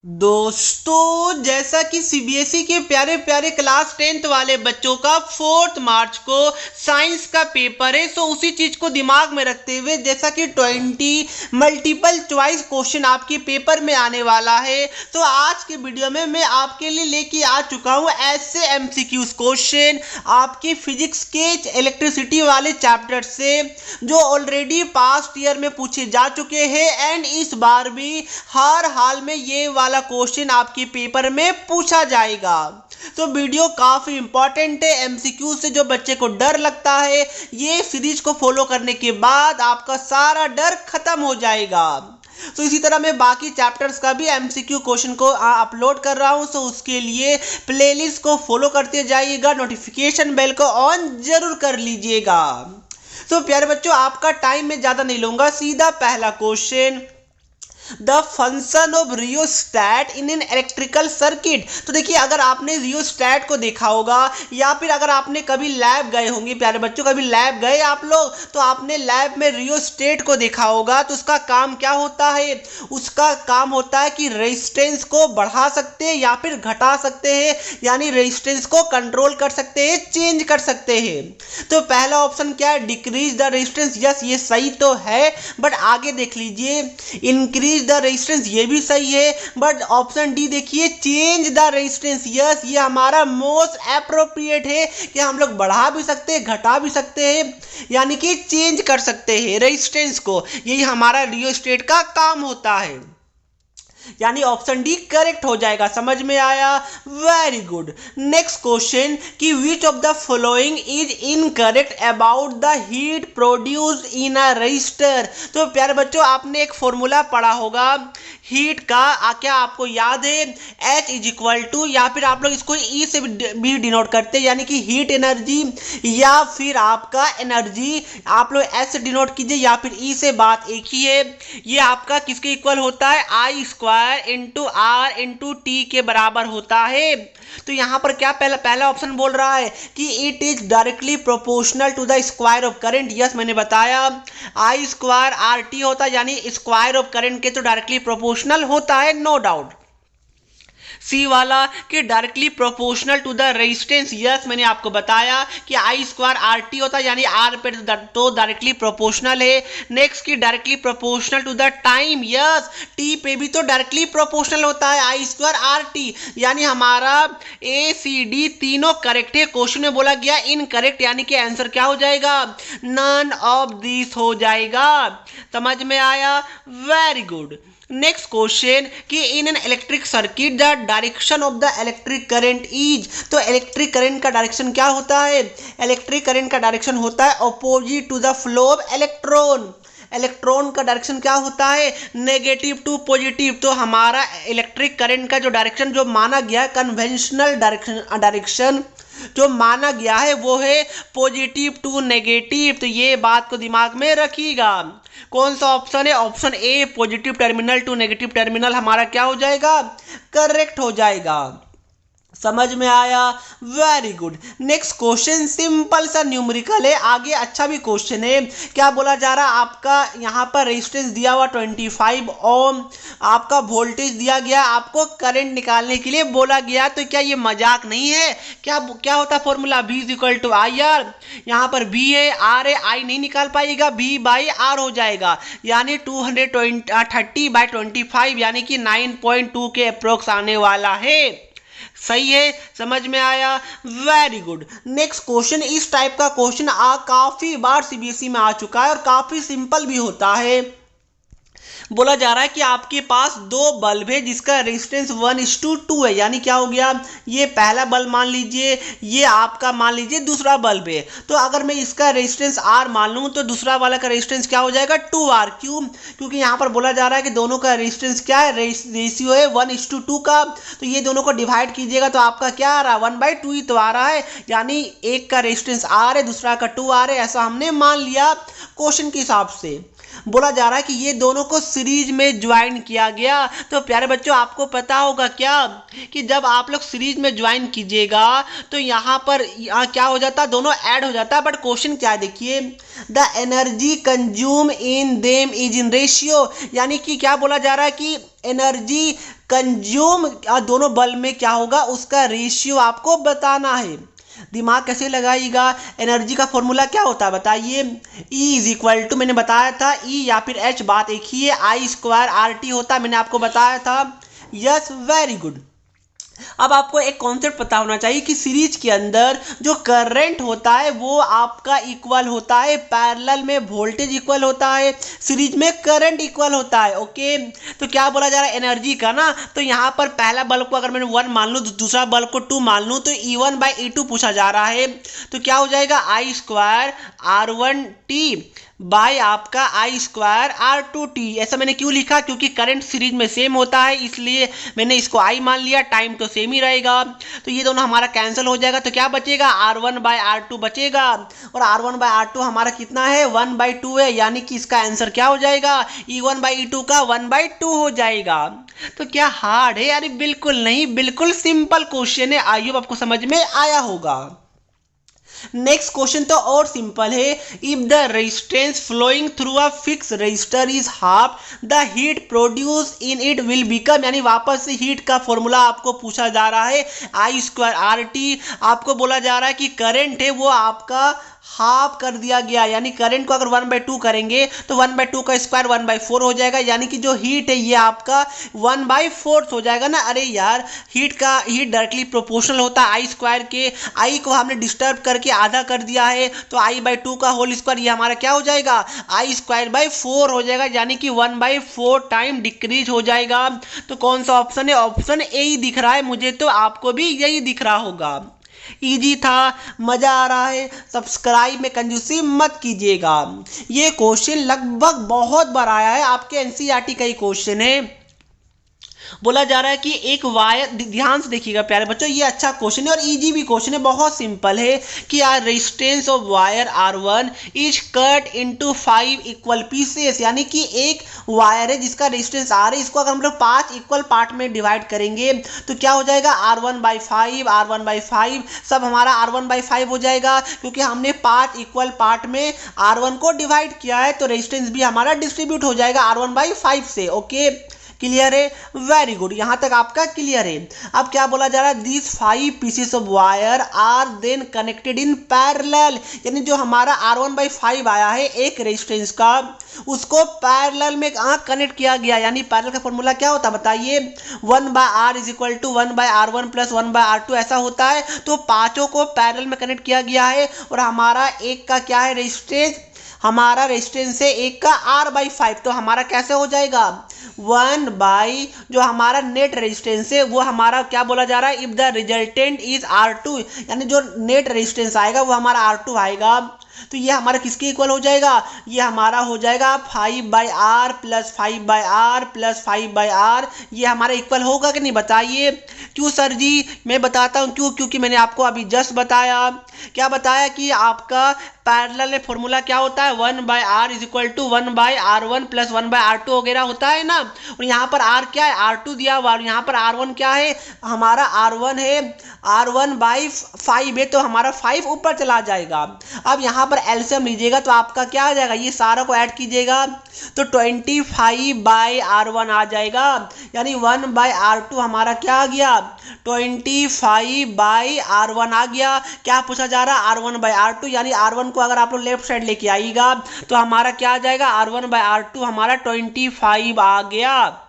दोस्तों, जैसा कि सीबीएसई के प्यारे प्यारे क्लास 10th वाले बच्चों का 4 मार्च को साइंस का पेपर है, सो उसी चीज को दिमाग में रखते हुए जैसा कि 20 मल्टीपल चॉइस क्वेश्चन आपके पेपर में आने वाला है, तो आज के वीडियो में मैं आपके लिए लेके आ चुका हूं ऐसे एमसीक्यूज क्वेश्चन आपके फिजिक्स के इलेक्ट्रिसिटी वाले चैप्टर से जो ऑलरेडी पास्ट ईयर में पूछे जा चुके हैं एंड इस बार भी हर हाल में ये वाला क्वेश्चन आपके पेपर में पूछा जाएगा। तो वीडियो काफी इंपॉर्टेंट है। एमसीक्यू से जो बच्चे को डर लगता है, ये सीरीज को फॉलो करने के बाद आपका सारा डर खत्म हो जाएगा। तो इसी तरह मैं बाकी चैप्टर्स का भी एमसीक्यू क्वेश्चन को अपलोड कर रहा हूं, तो उसके लिए प्लेलिस्ट को फॉलो करते जाइएगा, नोटिफिकेशन बेल को ऑन जरूर कर लीजिएगा। तो प्यारे बच्चों, आपका टाइम मैं ज्यादा नहीं लूंगा, सीधा पहला question, the function of rheostat in an electrical circuit. तो देखिए, अगर आपने रियोस्टैट को देखा होगा या फिर अगर आपने कभी लैब गए होंगे, प्यारे बच्चों कभी लैब गए आप लोग, तो आपने लैब में रियोस्टेट को देखा होगा। तो उसका काम क्या होता है? उसका काम होता है कि रेजिस्टेंस को बढ़ा सकते हैं या फिर घटा सकते हैं, यानी रेजिस्टेंस को कंट्रोल कर सकते हैं, चेंज कर सकते हैं। तो पहला ऑप्शन क्या है? Decrease the resistance. यस, ये सही तो है, बट आगे देख लीजिए, इंक्रीज द रेजिस्टेंस, ये भी सही है, बट ऑप्शन डी देखिए, चेंज द रेजिस्टेंस। यस, ये हमारा मोस्ट एप्रोप्रिएट है कि हम लोग बढ़ा भी सकते हैं, घटा भी सकते हैं, यानी कि चेंज कर सकते हैं रेजिस्टेंस को। यही हमारा रियोस्टेट का काम होता है, यानी ऑप्शन डी करेक्ट हो जाएगा। समझ में आया? Very good. नेक्स्ट क्वेश्चन कि which of the following is incorrect about the heat produced in a resistor. तो प्यारे बच्चों, आपने एक फॉर्मूला पढ़ा होगा हीट का, क्या आपको याद है? H इज इक्वल टू, या फिर आप लोग इसको E से भी डिनोट करते हैं, यानी कि हीट एनर्जी, या फिर आपका एनर्जी आप लोग S से डिनोट कीजिए या फिर E से, बात एक ही है। ये आपका किसके इक्वल होता है? I square into R into T के बराबर होता है। तो यहां पर क्या पहला ऑप्शन बोल रहा है कि it is directly proportional to the square of current. Yes, मैंने बताया I स्क्वायर आर टी होता है, यानी स्क्वायर ऑफ करंट के तो डायरेक्टली प्रोपोर्शनल होता है, नो डाउट। सी वाला कि directly proportional to the resistance. Yes, मैंने आपको बताया कि आई स्क्वायर आर टी होता है, यानी आर पे तो डायरेक्टली प्रोपोर्शनल है। नेक्स्ट की directly proportional to the time. Yes, T पे भी तो डायरेक्टली प्रोपोर्शनल होता है आई स्क्वायर आर टी, यानी हमारा ए सी डी तीनों करेक्ट है। क्वेश्चन में बोला गया इनकरेक्ट, यानी कि आंसर क्या हो जाएगा? नन ऑफ दिस हो जाएगा। समझ में आया? Very good. नेक्स्ट क्वेश्चन कि in an electric circuit the direction of the electric current is. तो इलेक्ट्रिक करंट का डायरेक्शन क्या होता है? इलेक्ट्रिक करंट का डायरेक्शन होता है opposite to the flow of electron. Electron का डायरेक्शन क्या होता है? Negative to positive. तो हमारा इलेक्ट्रिक करंट का जो डायरेक्शन जो माना गया है, कन्वेंशनल डायरेक्शन जो माना गया है वो है पॉजिटिव टू नेगेटिव। तो ये बात को दिमाग में रखिएगा। कौन सा ऑप्शन है? Option A, positive terminal to negative terminal हमारा क्या हो जाएगा? करेक्ट हो जाएगा। समझ में आया? Very good. Next question simple सा न्यूमेरिकल है, आगे अच्छा भी क्वेश्चन है। क्या बोला जा रहा है? आपका यहाँ पर रेजिस्टेंस दिया हुआ 25 ओम, आपका वोल्टेज दिया गया, आपको करंट निकालने के लिए बोला गया। तो क्या ये मजाक नहीं है? क्या होता है formula? V is equal to I R. यहाँ पर V है, R है, I नहीं निकाल पाएगा, V बाई R हो जाएगा, यानी 230/25, यानी कि 9.2 के अप्रोक्स आने वाला है। सही है? समझ में आया? Very good. नेक्स्ट क्वेश्चन, इस टाइप का क्वेश्चन काफी बार सीबीएसई में आ चुका है और काफी सिंपल भी होता है। बोला जा रहा है कि आपके पास दो बल्ब है जिसका रेजिस्टेंस 1:2 है, यानी क्या हो गया? ये पहला बल्ब मान लीजिए, ये आपका मान लीजिए दूसरा बल्ब है। तो अगर मैं इसका रेजिस्टेंस R मान लूं तो दूसरा वाला का रेजिस्टेंस क्या हो जाएगा? 2R। क्यों? क्योंकि यहाँ पर बोला जा रहा है कि दोनों का रेजिस्टेंस क्या है? रेशियो है 1:2 का। तो ये दोनों को डिवाइड कीजिएगा तो आपका क्या आ रहा है? 1/2 ही तो आ रहा है, यानी एक का रेजिस्टेंस R है, दूसरा का 2R है, ऐसा हमने मान लिया क्वेश्चन के हिसाब से। बोला जा रहा है कि ये दोनों को सीरीज में ज्वाइन किया गया। तो प्यारे बच्चों, आपको पता होगा क्या कि जब आप लोग सीरीज में ज्वाइन कीजिएगा तो यहाँ पर क्या हो जाता है? दोनों ऐड हो जाता है। बट क्वेश्चन क्या है देखिए, the energy consume in them is in ratio, यानी कि क्या बोला जा रहा है कि एनर्जी कंज्यूम दोनों बल्ब में क्या होगा उसका रेशियो आपको बताना है। दिमाग कैसे लगाइएगा, एनर्जी का फॉर्मूला क्या होता है बताइए, E इज इक्वल टू, मैंने बताया था E या फिर H बात एक ही है, I स्क्वायर RT होता है, मैंने आपको बताया था। Yes, very good. अब आपको एक कॉन्सेप्ट पता होना चाहिए कि सीरीज के अंदर जो करंट होता है वो आपका इक्वल होता है, पैरेलल में वोल्टेज इक्वल होता है, सीरीज में करंट इक्वल होता है। ओके, तो क्या बोला जा रहा है एनर्जी का ना, तो यहाँ पर पहला बल्ब को अगर मैंने 1 मान लूँ, दूसरा बल्ब को 2 मान लूँ, तो E1/E2 पूछा जा रहा है, तो क्या हो जाएगा I स्क्वायर R1T बाय आपका I स्क्वायर R2T। ऐसा मैंने क्यों लिखा, क्योंकि करंट सीरीज में सेम होता है, इसलिए मैंने इसको I मान लिया, टाइम तो सेम ही रहेगा, तो ये दोनों हमारा कैंसिल हो जाएगा, तो क्या बचेगा R1/R2 बचेगा, और R1/R2 हमारा कितना है 1/2 है, यानी कि इसका आंसर क्या हो जाएगा E1/E2 का 1/2 हो जाएगा। तो क्या हार्ड है, अरे बिल्कुल नहीं, बिल्कुल सिंपल क्वेश्चन है, आई होप आपको समझ में आया होगा। नेक्स्ट क्वेश्चन तो और सिंपल है, if the resistance flowing through a fix resistor is half the heat produce in it will become, यानी वापस से हीट का फॉर्मूला आपको पूछा जा रहा है I स्क्वायर RT। आपको बोला जा रहा है कि करंट है वो आपका हाफ कर दिया गया, यानी करंट को अगर 1/2 करेंगे तो 1/2 का स्क्वायर 1/4 हो जाएगा, यानी कि जो हीट है ये आपका 1/4 हो जाएगा ना। अरे यार, हीट डायरेक्टली प्रोपोर्शनल होता है I स्क्वायर के, I को हमने डिस्टर्ब करके आधा कर दिया है, तो I/2 का होल स्क्वायर ये हमारा क्या हो जाएगा I स्क्वायर बाई 4 हो जाएगा, यानी कि 1/4 टाइम डिक्रीज हो जाएगा। तो कौन सा ऑप्शन है, ऑप्शन ए ही दिख रहा है मुझे, तो आपको भी यही दिख रहा होगा। इजी था, मजा आ रहा है, सब्सक्राइब में कंजूसी मत कीजिएगा। ये क्वेश्चन लगभग बहुत बार आया है, आपके एनसीईआरटी का ही क्वेश्चन है। बोला जा रहा है कि एक वायर, ध्यान से देखिएगा प्यारे बच्चों, ये अच्छा क्वेश्चन है और इजी भी क्वेश्चन है, बहुत सिंपल है कि यार resistance of wire R1 is cut into 5 equal pieces, यानी कि एक वायर है जिसका रेजिस्टेंस R है, इसको अगर हम लोग 5 इक्वल पार्ट में डिवाइड करेंगे तो क्या हो जाएगा R1/5 सब हमारा R1/5 हो जाएगा, क्योंकि हमने 5 इक्वल पार्ट में R1 को डिवाइड किया है, तो रेजिस्टेंस भी हमारा डिस्ट्रीब्यूट हो जाएगा R1/5 से। ओके, क्लियर है, वेरी गुड, यहां तक आपका क्लियर है। अब क्या बोला जा रहा है, this 5 pieces of wire are then connected in parallel, यानी जो हमारा R1/5 आया है एक रेजिस्टेंस का, उसको पैरेलल में कनेक्ट किया गया, यानी पैरेलल का फॉर्मूला क्या होता है बताइए, 1/R is equal to 1/R1 plus 1/R2 ऐसा होता है। तो पांचों को पैरेलल में कनेक्ट किया गया है, और हमारा एक का क्या है रेजिस्टेंस, हमारा रेजिस्टेंस है एक का R/5, तो हमारा कैसे हो जाएगा 1 जो हमारा नेट रेजिस्टेंस है वो हमारा क्या बोला जा रहा है, if the resultant is R2, यानी जो नेट रेजिस्टेंस आएगा वो हमारा R2 आएगा, तो ये हमारा किसके इक्वल हो जाएगा, ये हमारा हो जाएगा 5/R plus 5/R plus 5/R, ये हमारा इक्वल होगा कि नहीं बताइए। क्यों सर जी, मैं बताता हूँ क्यों, क्योंकि मैंने आपको अभी जस्ट बताया, क्या बताया कि आपका पैरेलल में फॉर्मूला क्या होता है 1/R is equal to 1/R1 plus 1/R2 वगैरह होता है ना, और यहाँ पर R क्या है R2 दिया हुआ, और यहाँ पर R1 क्या है, हमारा R1 है R1/5 है, तो हमारा 5 ऊपर चला जाएगा। अब यहाँ पर एलसीएम लीजिएगा तो आपका क्या आ जाएगा, ये सारा को ऐड कीजिएगा तो 25/R1 आ जाएगा, यानी 1/R2 हमारा क्या आ गया 25/R1 आ गया। क्या पूछा जा रहा है R1/R2, यानी R1 को अगर आप लोग लेफ्ट साइड लेके आइएगा तो हमारा क्या आ जाएगा R1/R2 हमारा 25 आ गया।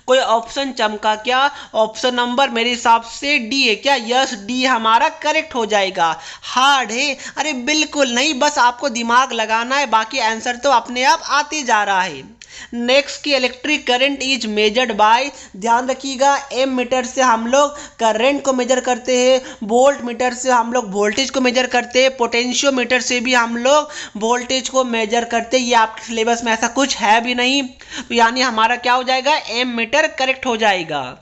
कोई ऑप्शन चमका क्या, ऑप्शन नंबर मेरे हिसाब से डी है क्या, यस डी हमारा करेक्ट हो जाएगा। हार्ड है, अरे बिल्कुल नहीं, बस आपको दिमाग लगाना है, बाकी आंसर तो अपने आप आते जा रहा है। नेक्स्ट की electric current is measured by, ध्यान रखिएगा एम मीटर से हम लोग करंट को मेजर करते हैं, वोल्ट मीटर से हम लोग वोल्टेज को मेजर करते हैं, पोटेंशियोमीटर से भी हम लोग वोल्टेज को मेजर करते हैं। ये आपके सिलेबस में ऐसा कुछ है भी नहीं, तो यानी हमारा क्या हो जाएगा एम मीटर करेक्ट हो जाएगा।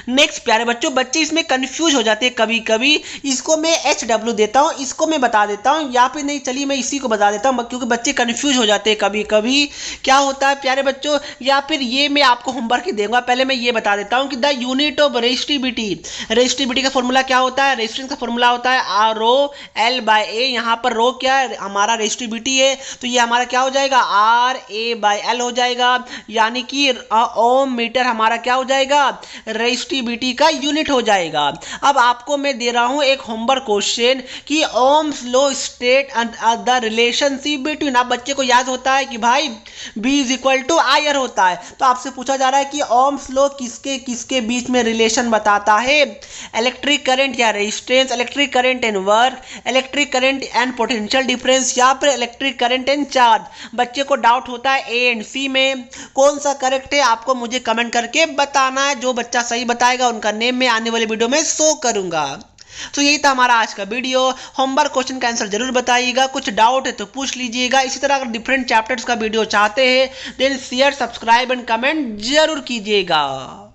नेक्स्ट प्यारे बच्चों, बच्चे इसमें कंफ्यूज हो जाते हैं कभी कभी। इसको मैं HW देता हूँ, इसको मैं बता देता हूँ, या फिर नहीं चलिए मैं इसी को बता देता हूँ, क्योंकि बच्चे कंफ्यूज हो जाते हैं कभी कभी। क्या होता है प्यारे बच्चों, या फिर ये मैं आपको होमवर्क ही दूंगा, पहले मैं ये बता देता हूँ कि the unit of resistivity. Resistivity का फॉर्मूला क्या होता है? रेजिस्टेंस का फॉर्मूला होता है रो L बाय ए। यहाँ पर रो क्या है? हमारा रेजिस्टिविटी है, तो ये हमारा क्या हो जाएगा? RA/L हो जाएगा, यानी कि ओम मीटर हमारा क्या हो जाएगा? रेजिस्टिविटी का यूनिट हो जाएगा। अब आपको मैं दे रहा हूं एक होमवर्क क्वेश्चन कि Ohm's law state the relationship between. आप बच्चे को याद होता है कि भाई B is equal to IR होता है, तो आपसे पूछा जा रहा है कि ओम्स लॉ किसके किसके बीच में रिलेशन बताता है? इलेक्ट्रिक करंट या resistance, electric current and work, electric current and potential difference, या फिर इलेक्ट्रिक करंट एंड चार्ज। बच्चे को डाउट होता है A एंड C में, कौन सा करेक्ट है? आपको मुझे कमेंट करके बताना है। जो बच्चा सही बताएगा उनका नेम मैं आने वाले वीडियो में शो करूंगा। तो यही था हमारा आज का वीडियो। होमवर्क क्वेश्चन का आंसर जरूर बताइएगा, कुछ डाउट है तो पूछ लीजिएगा। इसी तरह अगर डिफरेंट चैप्टर्स का वीडियो चाहते हैं then share, subscribe and comment जरूर कीजिएगा।